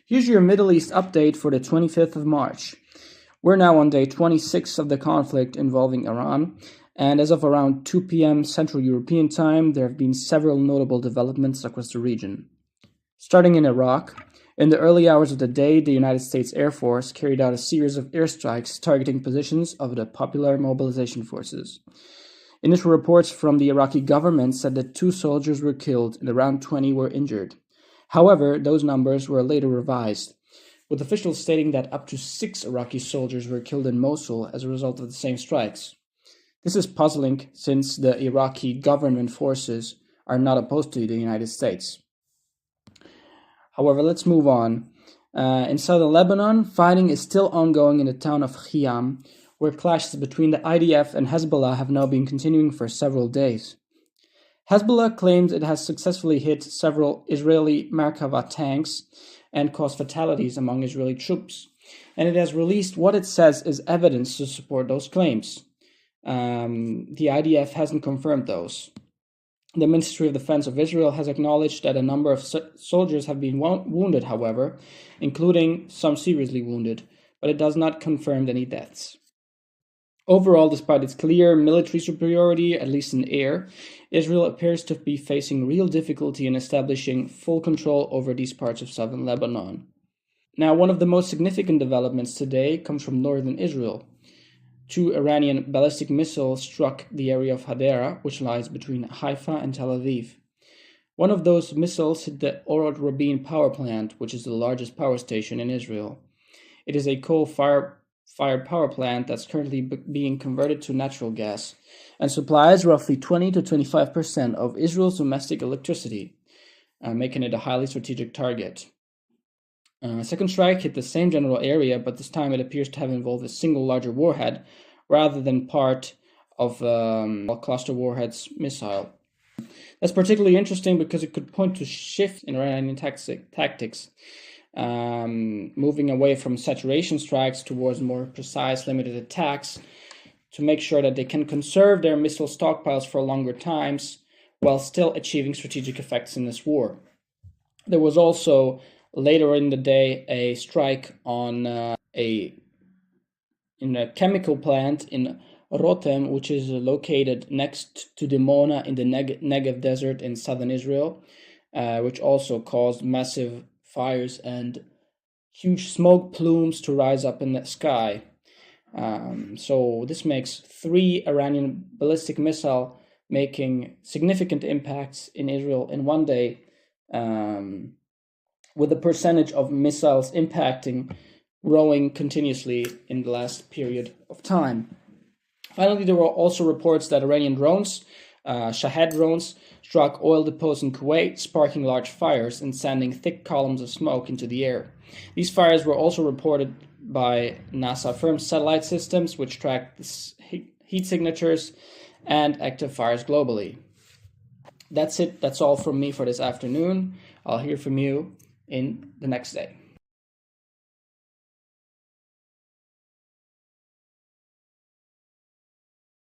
Here's your Middle East update for the 25th of March. We're now on day 26 of the conflict involving Iran, and as of around 2 p.m. Central European Time, there have been several notable developments across the region. Starting in Iraq, in the early hours of the day, the United States Air Force carried out a series of airstrikes targeting positions of the Popular Mobilization Forces. Initial reports from the Iraqi government said that 2 soldiers were killed and around 20 were injured. However, those numbers were later revised, with officials stating that up to 6 Iraqi soldiers were killed in Mosul as a result of the same strikes. This is puzzling since the Iraqi government forces are not opposed to the United States. However, let's move on. In southern Lebanon, fighting is still ongoing in the town of Khiam, where clashes between the IDF and Hezbollah have now been continuing for several days. Hezbollah claims it has successfully hit several Israeli Merkava tanks and caused fatalities among Israeli troops, and it has released what it says is evidence to support those claims. The IDF hasn't confirmed those. The Ministry of Defense of Israel has acknowledged that a number of soldiers have been wounded, however, including some seriously wounded, but it does not confirm any deaths. Overall, despite its clear military superiority, at least in air, Israel appears to be facing real difficulty in establishing full control over these parts of southern Lebanon. Now, one of the most significant developments today comes from northern Israel. 2 Iranian ballistic missiles struck the area of Hadera, which lies between Haifa and Tel Aviv. One of those missiles hit the Orod Rabin power plant, which is the largest power station in Israel. It is a coal-fired power plant that's currently being converted to natural gas and supplies roughly 20 to 25% of Israel's domestic electricity, making it a highly strategic target. A second strike hit the same general area, but this time it appears to have involved a single larger warhead rather than part of a cluster warhead's missile. That's particularly interesting because it could point to shifts in Iranian tactics, moving away from saturation strikes towards more precise, limited attacks to make sure that they can conserve their missile stockpiles for longer times while still achieving strategic effects in this war. There was also later in the day a strike on a chemical plant in Rotem, which is located next to Dimona in the Negev desert in southern Israel, which also caused massive fires and huge smoke plumes to rise up in the sky. So this makes 3 Iranian ballistic missiles making significant impacts in Israel in one day, with the percentage of missiles impacting growing continuously in the last period of time. Finally, there were also reports that Iranian drones, Shahed drones, struck oil depots in Kuwait, sparking large fires and sending thick columns of smoke into the air. These fires were also reported by NASA-affirmed satellite systems, which track heat signatures and active fires globally. That's it. That's all from me for this afternoon. I'll hear from you in the next day.